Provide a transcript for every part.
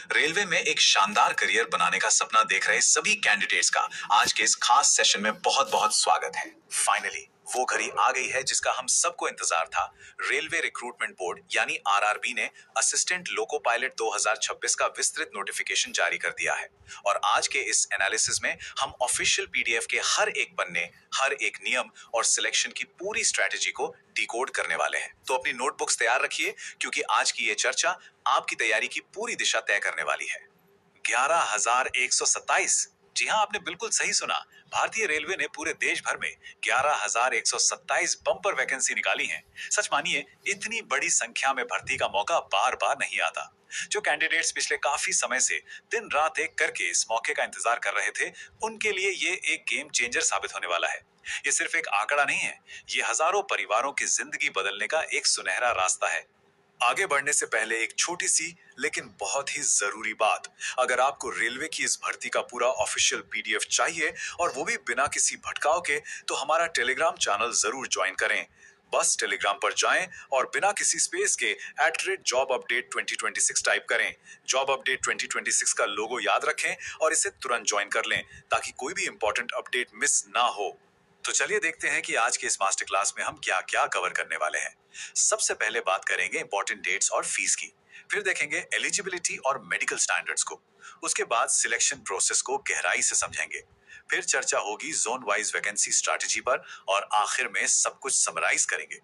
Railway में एक शानदार करियर बनाने का सपना देख रहे सभी कैंडिडेट्स का आज के इस खास सेशन में बहुत बहुत स्वागत है। फाइनली वो घड़ी आ गई है जिसका हम सबको इंतजार था। रेलवे रिक्रूटमेंट बोर्ड यानी आरआरबी ने असिस्टेंट लोको पायलट 2026 का विस्तृत नोटिफिकेशन जारी कर दिया है और आज के इस एनालिसिस में हम ऑफिशियल पीडीएफ के हर एक पन्ने, हर एक नियम और सिलेक्शन की पूरी स्ट्रेटेजी को डिकोड करने वाले हैं। तो अपनी नोटबुक्स तैयार रखिए क्योंकि आज की ये चर्चा आपकी तैयारी की पूरी दिशा तय करने वाली है। 11,127। जी हाँ, आपने बिल्कुल सही सुना। भारतीय रेलवे ने पूरे देश भर में 11,127 बम्पर वैकेंसी निकाली हैं। सच मानिए, इतनी बड़ी संख्या में भर्ती का मौका बार बार नहीं आता। जो कैंडिडेट्स पिछले काफी समय से दिन रात एक करके इस मौके का इंतजार कर रहे थे, उनके लिए ये एक गेम चेंजर साबित होने वाला है। ये सिर्फ एक आंकड़ा नहीं है, ये हजारों परिवारों की जिंदगी बदलने का एक सुनहरा रास्ता है। आगे बढ़ने से पहले एक छोटी सी लेकिन बहुत ही जरूरी बात। अगर आपको रेलवे की इस भर्ती का पूरा ऑफिशियल पीडीएफ चाहिए और वो भी बिना किसी भटकाव के, तो हमारा टेलीग्राम चैनल जरूर ज्वाइन करें। बस टेलीग्राम पर जाएं और बिना किसी स्पेस के @jobupdate2026 टाइप करें। जॉब अपडेट 2026 का लोगो याद रखें और इसे तुरंत ज्वाइन कर लें ताकि कोई भी इंपॉर्टेंट अपडेट मिस ना हो। तो चलिए देखते हैं कि आज के इस मास्टर क्लास में हम क्या क्या कवर करने वाले हैं। सबसे पहले बात करेंगे इंपॉर्टेंट डेट्स और फीस की, फिर देखेंगे एलिजिबिलिटी और मेडिकल स्टैंडर्ड्स को, उसके बाद सिलेक्शन प्रोसेस को गहराई से समझेंगे, फिर चर्चा होगी जोन वाइज वैकेंसी स्ट्रैटेजी पर और आखिर में सब कुछ समराइज करेंगे।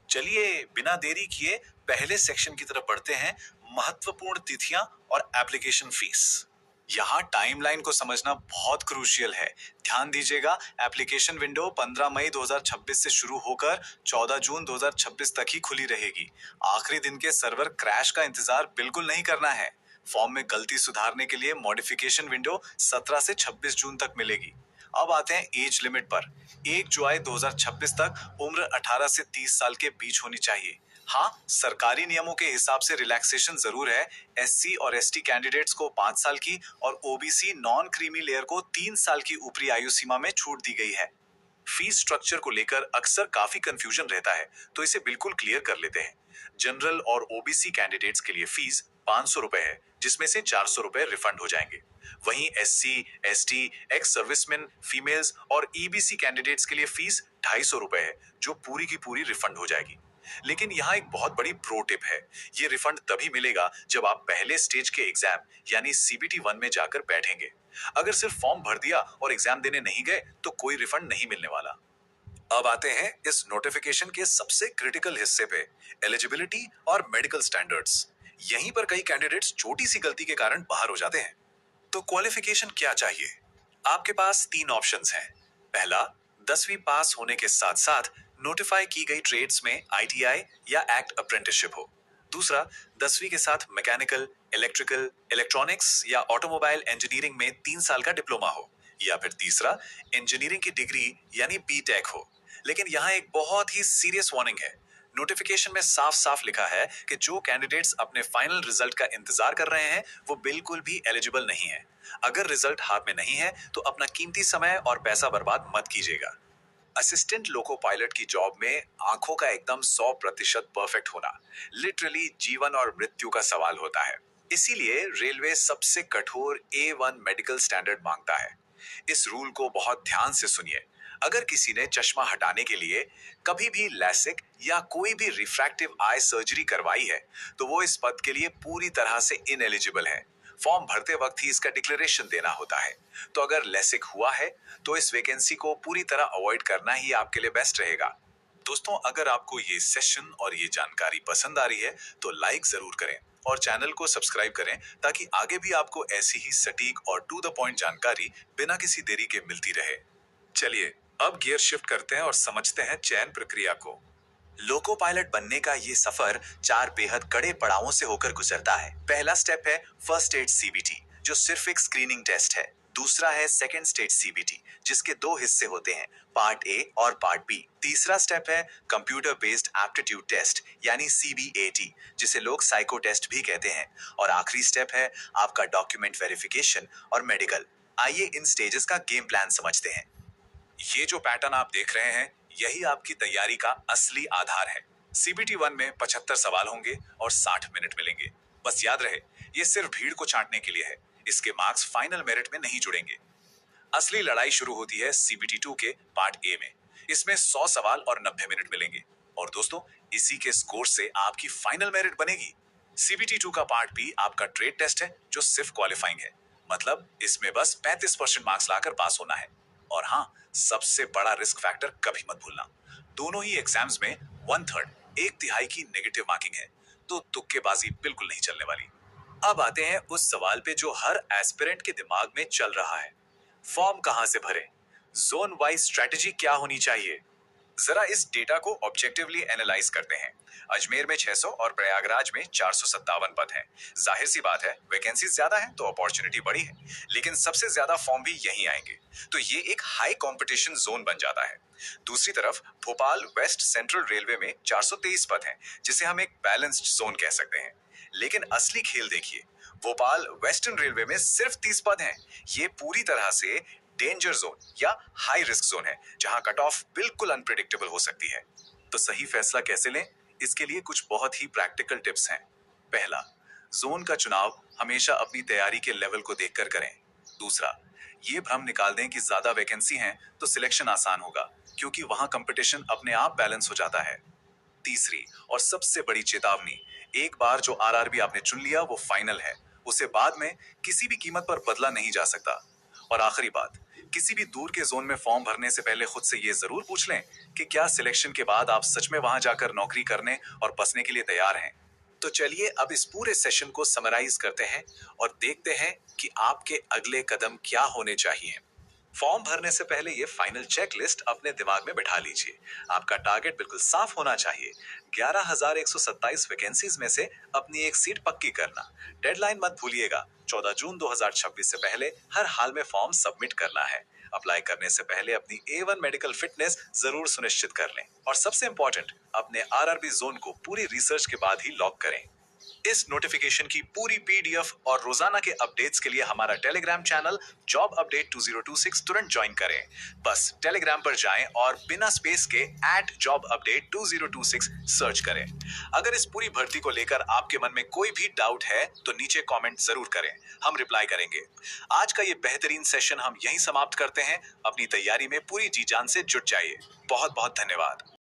चलिए बिना देरी किए पहले सेक्शन की तरफ बढ़ते हैं, महत्वपूर्ण तिथियां और एप्लीकेशन फीस। यहाँ टाइमलाइन को समझना बहुत क्रूशियल है। ध्यान दीजिएगा, एप्लीकेशन विंडो 15 मई 2026 से शुरू होकर 14 जून 2026 तक ही खुली रहेगी। आखिरी दिन के सर्वर क्रैश का इंतजार बिल्कुल नहीं करना है। फॉर्म में गलती सुधारने के लिए मॉडिफिकेशन विंडो 17 से 26 जून तक मिलेगी। अब आते हैं एज लिमिट पर। 1 जुलाई 2026 तक उम्र 18 से 30 साल के बीच होनी चाहिए। हाँ, सरकारी नियमों के हिसाब से रिलैक्सेशन जरूर है। एससी और एसटी कैंडिडेट्स को 5 साल की और ओबीसी नॉन क्रीमी लेयर को 3 साल की ऊपरी आयु सीमा में छूट दी गई है। फीस स्ट्रक्चर को लेकर अक्सर काफी कंफ्यूजन रहता है, तो इसे बिल्कुल क्लियर कर लेते हैं। जनरल और ओबीसी कैंडिडेट्स के लिए फीस 500 रुपए है, जिसमें से 400 रुपए रिफंड हो जाएंगे। वहीं SC, ST, ex serviceman, females और ईबीसी कैंडिडेट्स के लिए फीस 250 रुपए है, जो पूरी की पूरी रिफंड हो जाएगी। लेकिन यहाँ एक बहुत बड़ी प्रो टिप है, ये रिफंड तभी मिलेगा जब आप पहले स्टेज के एग्जाम यानी सीबीटी 1 में जाकर बैठेंगे। अगर सिर्फ फॉर्म भर दिया और एग्जाम देने नहीं गए तो कोई रिफंड नहीं मिलने वाला। अब आते हैं इस नोटिफिकेशन के सबसे क्रिटिकल हिस्से पे, एलिजिबिलिटी और मेडिकल स्टैंडर्ड्स। यहीं पर कई कैंडिडेट्स छोटी सी गलती के कारण बाहर हो जाते हैं। तो क्वालिफिकेशन क्या चाहिए? आपके पास 3 ऑप्शंस हैं। पहला, 10वीं पास होने के साथ साथ नोटिफाई की गई ट्रेड्स में आईटीआई या एक्ट अप्रेंटिसशिप हो। दूसरा, 10वीं के साथ मैकेनिकल, इलेक्ट्रिकल, इलेक्ट्रॉनिक्स या ऑटोमोबाइल इंजीनियरिंग में 3 साल का डिप्लोमा हो। या फिर तीसरा, इंजीनियरिंग की डिग्री यानी बीटेक हो। लेकिन यहाँ एक बहुत ही सीरियस वार्निंग है। नोटिफिकेशन में साफ साफ लिखा है कि जो कैंडिडेट्स अपने फाइनल रिजल्ट का इंतजार कर रहे हैं वो बिल्कुल भी एलिजिबल नहीं है। अगर रिजल्ट हाथ में नहीं है तो अपना कीमती समय और पैसा बर्बाद मत कीजिएगा। असिस्टेंट लोको पायलट की जॉब में आंखों का एकदम 100% परफेक्ट होना लिटरली जीवन और मृत्यु का सवाल होता है। इसीलिए रेलवे सबसे कठोर A1 मेडिकल स्टैंडर्ड मांगता है। इस रूल को बहुत ध्यान से सुनिए। अगर किसी ने चश्मा हटाने के लिए कभी भी लैसिक या कोई भी रिफ्रैक्टिव आई सर्जरी करवाई है तो वो इस पद के लिए पूरी तरह से इनएलिजिबल है। फॉर्म भरते वक्त ही इसका डिक्लेरेशन देना होता है। तो अगर लैसिक हुआ है तो इस वैकेंसी को पूरी तरह अवॉइड करना ही आपके लिए बेस्ट रहेगा। दोस्तों, अगर आपको ये सेशन और ये जानकारी पसंद आ रही है तो लाइक जरूर करें और चैनल को सब्सक्राइब करें ताकि आगे भी आपको ऐसी ही सटीक और टू द पॉइंट जानकारी बिना किसी देरी के मिलती रहे। चलिए अब गियर शिफ्ट करते हैं और समझते हैं चयन प्रक्रिया को। लोको पायलट बनने का ये सफर 4 बेहद कड़े पड़ावों से होकर गुजरता है। पहला स्टेप है फर्स्ट स्टेज सीबीटी, जो सिर्फ एक स्क्रीनिंग टेस्ट है। दूसरा है सेकंड स्टेज सीबीटी, जिसके 2 हिस्से होते हैं, पार्ट ए और पार्ट बी। तीसरा स्टेप है कंप्यूटर बेस्ड एप्टीट्यूड टेस्ट यानी सीबीएटी, जिसे लोग साइको टेस्ट भी कहते हैं। और आखिरी स्टेप है आपका डॉक्यूमेंट वेरिफिकेशन और मेडिकल। आइए इन स्टेजेस का गेम प्लान समझते हैं। ये जो पैटर्न आप देख रहे हैं, यही आपकी तैयारी का असली आधार है। सीबीटी 1 में 75 सवाल होंगे और 60 मिनट मिलेंगे। बस याद रहे, ये सिर्फ भीड़ को छांटने के लिए है। इसके मार्क्स फाइनल मेरिट में नहीं जुड़ेंगे। असली लड़ाई शुरू होती है सीबीटी 2 के पार्ट ए में। इसमें 100 सवाल और 90 मिनट मिलेंगे। और दोस्तों, इसी के स्कोर से आपकी फाइनल मेरिट बनेगी। सीबीटी 2 का पार्ट बी आपका ट्रेड टेस्ट है, जो सिर्फ क्वालिफाइंग है। मतलब इसमें बस 35% मार्क्स लाकर पास होना है। और हाँ, सबसे बड़ा रिस्क फैक्टर कभी मत भूलना, दोनों ही एग्जाम्स में 1/3 एक तिहाई की नेगेटिव मार्किंग है, तो तुक्केबाजी बिल्कुल नहीं चलने वाली। अब आते हैं उस सवाल पे जो हर एस्पिरेंट के दिमाग में चल रहा है। फॉर्म कहां से भरें? जोन वाइज स्ट्रेटेजी क्या होनी चाहिए? जरा इस डेटा को ऑब्जेक्टिवली एनालाइज करते हैं। अजमेर में 600 और प्रयागराज में 457 पद हैं। जाहिर सी बात है, वैकेंसीज ज्यादा हैं तो अपॉर्चुनिटी बड़ी है, लेकिन सबसे ज्यादा फॉर्म भी यहीं आएंगे, तो ये एक हाई कंपटीशन जोन बन जाता है। दूसरी तरफ भोपाल वेस्ट सेंट्रल रेलवे में 423 पद हैं, जिसे हम एक बैलेंस्ड जोन कह सकते हैं। लेकिन असली खेल देखिए, भोपाल वेस्टर्न रेलवे में सिर्फ 30 पद हैं। ये पूरी तरह से डेंजर जोन या हाई रिस्क जोन है, जहां कट ऑफ बिल्कुल अनप्रिडिक्टेबल हो सकती है। तो सही फैसला कैसे लें? इसके लिए कुछ बहुत ही प्रैक्टिकल टिप्स हैं। पहला, जोन का चुनाव हमेशा अपनी तैयारी के लेवल को देखकर करें। दूसरा, ये भ्रम निकाल दें कि ज्यादा वैकेंसी हैं तो सिलेक्शन आसान होगा, क्योंकि वहां कंपटीशन अपने आप बैलेंस हो जाता है। तीसरी और सबसे बड़ी चेतावनी, एक बार जो आरआरबी आपने चुन लिया वो फाइनल है, उसे बाद में किसी भी कीमत पर बदला नहीं जा सकता। और आखिरी बात, किसी भी दूर के जोन में फॉर्म भरने से पहले खुद से ये जरूर पूछ लें कि क्या सिलेक्शन के बाद आप सच में वहां जाकर नौकरी करने और बसने के लिए तैयार हैं। तो चलिए अब इस पूरे सेशन को समराइज करते हैं और देखते हैं कि आपके अगले कदम क्या होने चाहिए। फॉर्म भरने से पहले ये फाइनल चेकलिस्ट अपने दिमाग में बिठा लीजिए। आपका टारगेट बिल्कुल साफ होना चाहिए। 11,127 वैकेंसीज में से अपनी एक सीट पक्की करना। डेडलाइन मत भूलिएगा, 14 जून 2026 से पहले हर हाल में फॉर्म सबमिट करना है। अप्लाई करने से पहले अपनी A1 मेडिकल फिटनेस जरूर सुनिश्चित कर लें। और सबसे इंपॉर्टेंट, अपने आरआरबी जोन को पूरी रिसर्च के बाद ही लॉक करें। इस नोटिफिकेशन की पूरी पीडीएफ और रोजाना के अपडेट्स के लिए हमारा टेलीग्राम चैनल जॉब अपडेट 2026 तुरंत ज्वाइन करें। बस टेलीग्राम पर जाएं और बिना स्पेस के @jobupdate2026 सर्च करें। अगर इस पूरी भर्ती को लेकर आपके मन में कोई भी डाउट है तो नीचे कमेंट जरूर करें, हम रिप्लाई करेंगे। आज का ये बेहतरीन सेशन हम यहीं समाप्त करते हैं। अपनी तैयारी में पूरी जी जान से जुट जाइए। बहुत बहुत धन्यवाद।